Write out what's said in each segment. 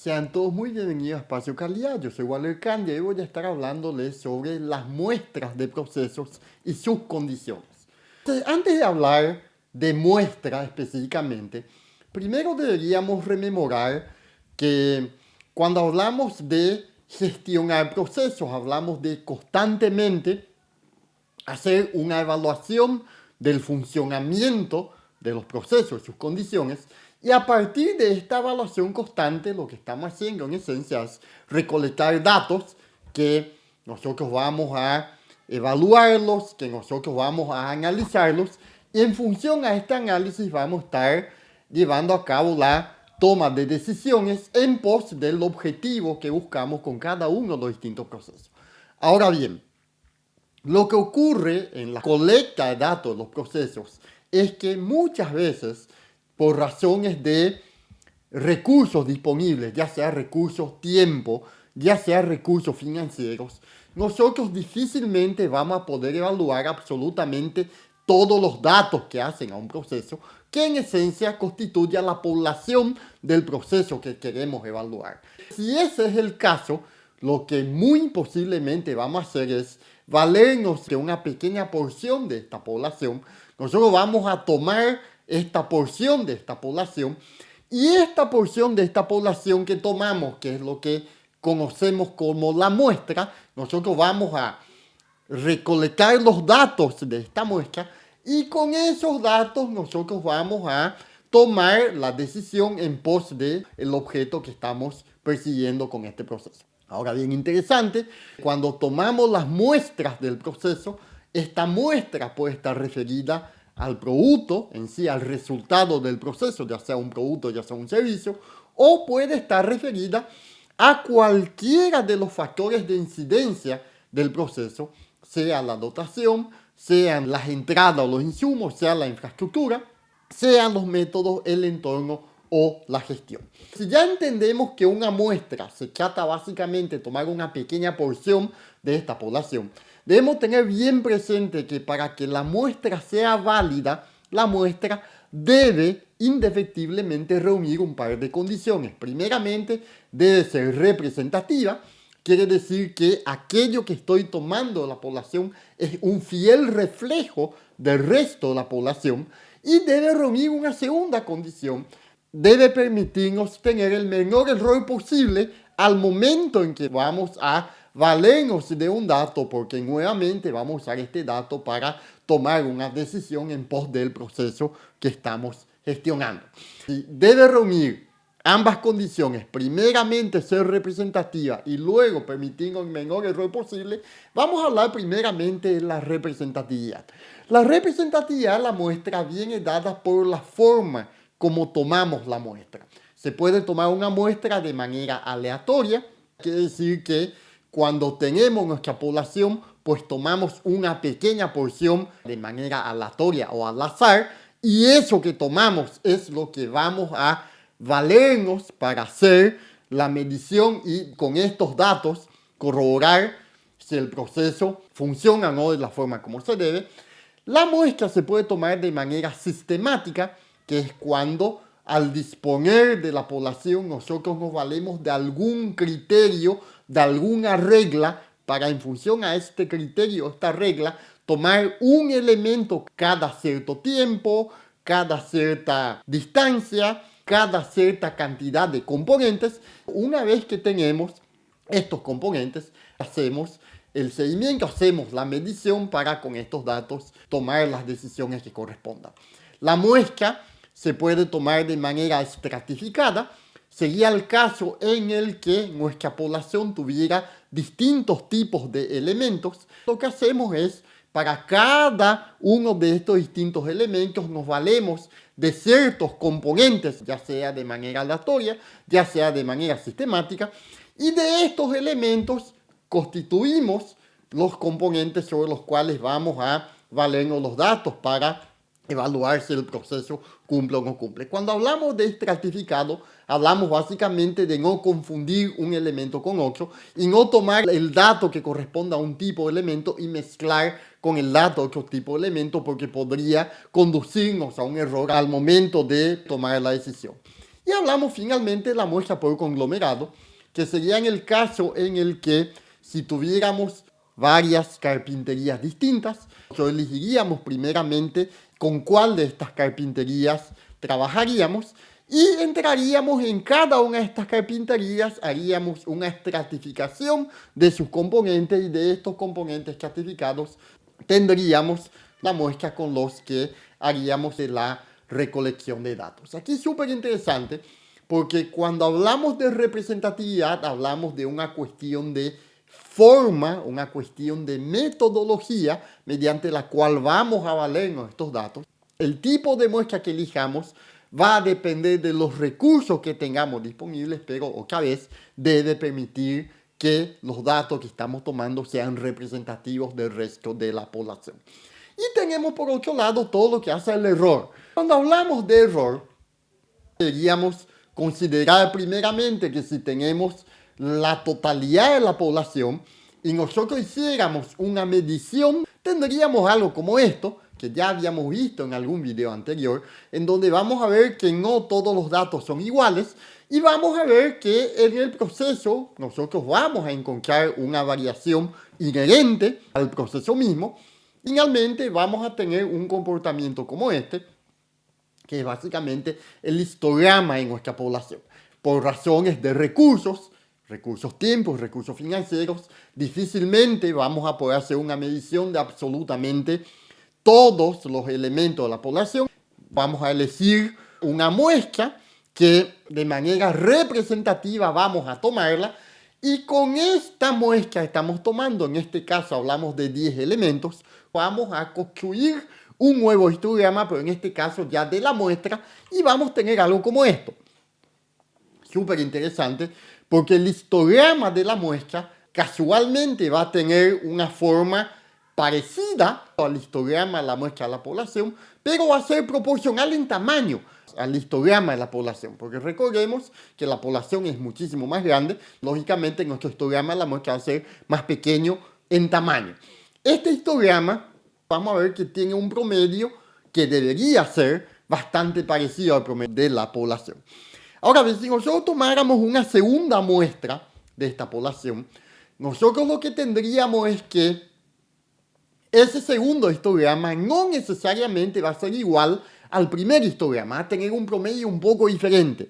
Sean todos muy bienvenidos a Espacio Calidad. Yo soy Waller Candia y voy a estar hablándoles sobre las muestras de procesos y sus condiciones. Entonces, antes de hablar de muestras específicamente, primero deberíamos rememorar que cuando hablamos de gestionar procesos, hablamos de constantemente hacer una evaluación del funcionamiento de los procesos y sus condiciones, y a partir de esta evaluación constante lo que estamos haciendo en esencia es recolectar datos que nosotros vamos a evaluarlos, que nosotros vamos a analizarlos, y en función a este análisis vamos a estar llevando a cabo la toma de decisiones en pos del objetivo que buscamos con cada uno de los distintos procesos. Ahora bien, lo que ocurre en la colecta de datos de los procesos es que muchas veces, por razones de recursos disponibles, ya sea recursos tiempo, ya sea recursos financieros, nosotros difícilmente vamos a poder evaluar absolutamente todos los datos que hacen a un proceso, que en esencia constituye a la población del proceso que queremos evaluar. Si ese es el caso, lo que muy posiblemente vamos a hacer es valernos de una pequeña porción de esta población. Nosotros vamos a tomar esta porción de esta población, y esta porción de esta población que tomamos, que es lo que conocemos como la muestra, nosotros vamos a recolectar los datos de esta muestra, y con esos datos nosotros vamos a tomar la decisión en pos del objeto que estamos persiguiendo con este proceso. Ahora, bien interesante, cuando tomamos las muestras del proceso, esta muestra puede estar referida al producto en sí, al resultado del proceso, ya sea un producto, ya sea un servicio, o puede estar referida a cualquiera de los factores de incidencia del proceso, sea la dotación, sean las entradas o los insumos, sea la infraestructura, sean los métodos, el entorno o la gestión. Si ya entendemos que una muestra se trata básicamente de tomar una pequeña porción de esta población, debemos tener bien presente que para que la muestra sea válida, la muestra debe indefectiblemente reunir un par de condiciones. Primeramente, debe ser representativa. Quiere decir que aquello que estoy tomando de la población es un fiel reflejo del resto de la población, y debe reunir una segunda condición. Debe permitirnos tener el menor error posible al momento en que vamos a valernos de un dato, porque nuevamente vamos a usar este dato para tomar una decisión en pos del proceso que estamos gestionando. Si debe reunir ambas condiciones, primeramente ser representativa y luego permitirnos el menor error posible, vamos a hablar primeramente de la representatividad. La representatividad de la muestra viene dada por la forma como tomamos la muestra. Se puede tomar una muestra de manera aleatoria, quiere decir que cuando tenemos nuestra población, pues tomamos una pequeña porción de manera aleatoria o al azar, y eso que tomamos es lo que vamos a valernos para hacer la medición y con estos datos corroborar si el proceso funciona o no de la forma como se debe. La muestra se puede tomar de manera sistemática, que es cuando al disponer de la población nosotros nos valemos de algún criterio, de alguna regla, para en función a este criterio, esta regla, tomar un elemento cada cierto tiempo, cada cierta distancia, cada cierta cantidad de componentes. Una vez que tenemos estos componentes, hacemos el seguimiento, hacemos la medición para con estos datos tomar las decisiones que correspondan. La muestra se puede tomar de manera estratificada. Sería el caso en el que nuestra población tuviera distintos tipos de elementos. Lo que hacemos es, para cada uno de estos distintos elementos, nos valemos de ciertos componentes, ya sea de manera aleatoria, ya sea de manera sistemática, y de estos elementos constituimos los componentes sobre los cuales vamos a valernos los datos para evaluar si el proceso cumple o no cumple. Cuando hablamos de estratificado, hablamos básicamente de no confundir un elemento con otro y no tomar el dato que corresponda a un tipo de elemento y mezclar con el dato de otro tipo de elemento, porque podría conducirnos a un error al momento de tomar la decisión. Y hablamos finalmente de la muestra por conglomerado, que sería en el caso en el que si tuviéramos varias carpinterías distintas, nosotros elegiríamos primeramente con cuál de estas carpinterías trabajaríamos y entraríamos en cada una de estas carpinterías, haríamos una estratificación de sus componentes y de estos componentes estratificados tendríamos la muestra con los que haríamos de la recolección de datos. Aquí es súper interesante porque cuando hablamos de representatividad hablamos de una cuestión de forma, una cuestión de metodología mediante la cual vamos a valernos estos datos. El tipo de muestra que elijamos va a depender de los recursos que tengamos disponibles, pero otra vez debe permitir que los datos que estamos tomando sean representativos del resto de la población. Y tenemos por otro lado todo lo que hace al error. Cuando hablamos de error, deberíamos considerar primeramente que si tenemos la totalidad de la población y nosotros hiciéramos una medición, tendríamos algo como esto, que ya habíamos visto en algún video anterior, en donde vamos a ver que no todos los datos son iguales y vamos a ver que en el proceso nosotros vamos a encontrar una variación inherente al proceso mismo. Finalmente vamos a tener un comportamiento como este, que es básicamente el histograma en nuestra población. Por razones de recursos tiempos, recursos financieros, difícilmente vamos a poder hacer una medición de absolutamente todos los elementos de la población. Vamos a elegir una muestra que de manera representativa vamos a tomarla y con esta muestra estamos tomando, en este caso hablamos de 10 elementos, vamos a construir un nuevo histograma, pero en este caso ya de la muestra, y vamos a tener algo como esto. Súper interesante, porque el histograma de la muestra casualmente va a tener una forma parecida al histograma de la muestra de la población, pero va a ser proporcional en tamaño al histograma de la población, porque recordemos que la población es muchísimo más grande, lógicamente nuestro histograma de la muestra va a ser más pequeño en tamaño. Este histograma, vamos a ver que tiene un promedio que debería ser bastante parecido al promedio de la población. Ahora, si nosotros tomáramos una segunda muestra de esta población, nosotros lo que tendríamos es que ese segundo histograma no necesariamente va a ser igual al primer histograma, va a tener un promedio un poco diferente.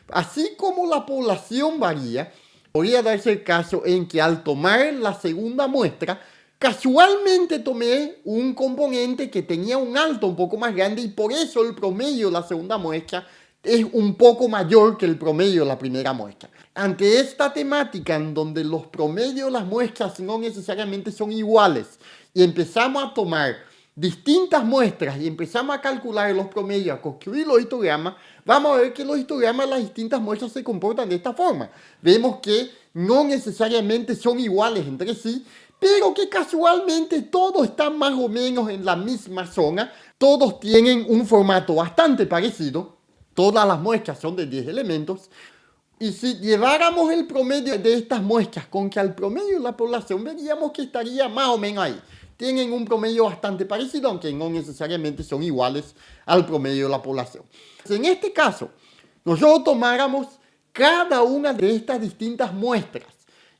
Así como la población varía, podría darse el caso en que al tomar la segunda muestra, casualmente tomé un componente que tenía un alto un poco más grande y por eso el promedio de la segunda muestra es un poco mayor que el promedio de la primera muestra. Ante esta temática en donde los promedios de las muestras no necesariamente son iguales y empezamos a tomar distintas muestras y empezamos a calcular los promedios, a construir los histogramas, vamos a ver que los histogramas de las distintas muestras se comportan de esta forma. Vemos que no necesariamente son iguales entre sí, pero que casualmente todos están más o menos en la misma zona, todos tienen un formato bastante parecido, todas las muestras son de 10 elementos, y si lleváramos el promedio de estas muestras contra el promedio de la población, veríamos que estaría más o menos ahí. Tienen un promedio bastante parecido, aunque no necesariamente son iguales al promedio de la población. En este caso, nosotros tomáramos cada una de estas distintas muestras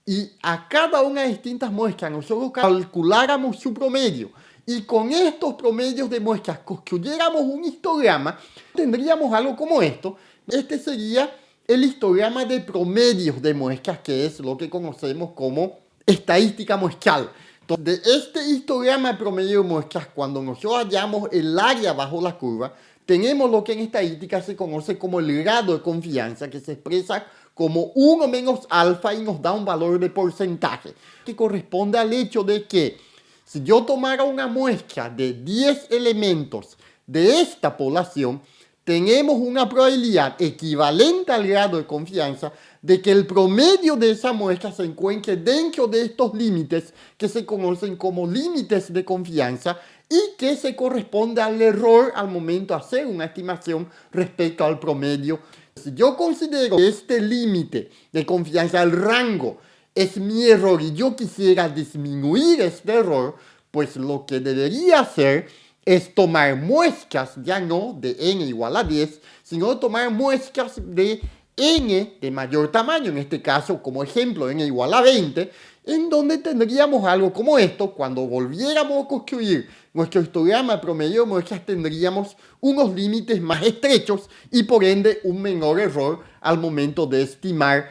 y a cada una de distintas muestras nosotros calculáramos su promedio y con estos promedios de muestras construyéramos un histograma, tendríamos algo como esto. Este sería el histograma de promedios de muestras, que es lo que conocemos como estadística muestral. Entonces, de este histograma de promedio de muestras, cuando nosotros hallamos el área bajo la curva, tenemos lo que en estadística se conoce como el grado de confianza, que se expresa como 1 menos alfa y nos da un valor de porcentaje, que corresponde al hecho de que si yo tomara una muestra de 10 elementos de esta población, tenemos una probabilidad equivalente al grado de confianza de que el promedio de esa muestra se encuentre dentro de estos límites que se conocen como límites de confianza y que se corresponde al error al momento de hacer una estimación respecto al promedio. Si yo considero que este límite de confianza, el rango, es mi error y yo quisiera disminuir este error, pues lo que debería hacer es tomar muestras, ya no de n igual a 10, sino tomar muestras de n de mayor tamaño, en este caso como ejemplo n igual a 20, en donde tendríamos algo como esto. Cuando volviéramos a construir nuestro histograma de promedio de muestras, tendríamos unos límites más estrechos y por ende un menor error al momento de estimar.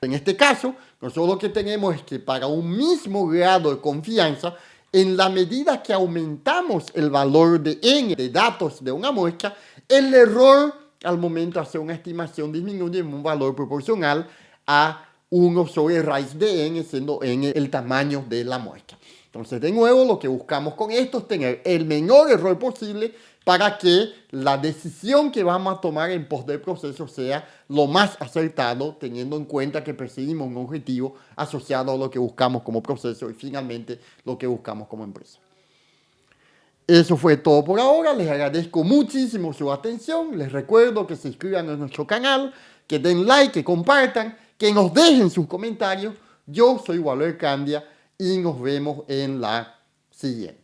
En este caso, nosotros lo que tenemos es que para un mismo grado de confianza, en la medida que aumentamos el valor de n de datos de una muestra, el error al momento de hacer una estimación disminuye en un valor proporcional a 1 sobre raíz de n, siendo n el tamaño de la muestra. Entonces, de nuevo, lo que buscamos con esto es tener el menor error posible para que la decisión que vamos a tomar en pos del proceso sea lo más acertado, teniendo en cuenta que perseguimos un objetivo asociado a lo que buscamos como proceso y finalmente lo que buscamos como empresa. Eso fue todo por ahora. Les agradezco muchísimo su atención. Les recuerdo que se inscriban a nuestro canal, que den like, que compartan, que nos dejen sus comentarios. Yo soy Walter Candia y nos vemos en la siguiente.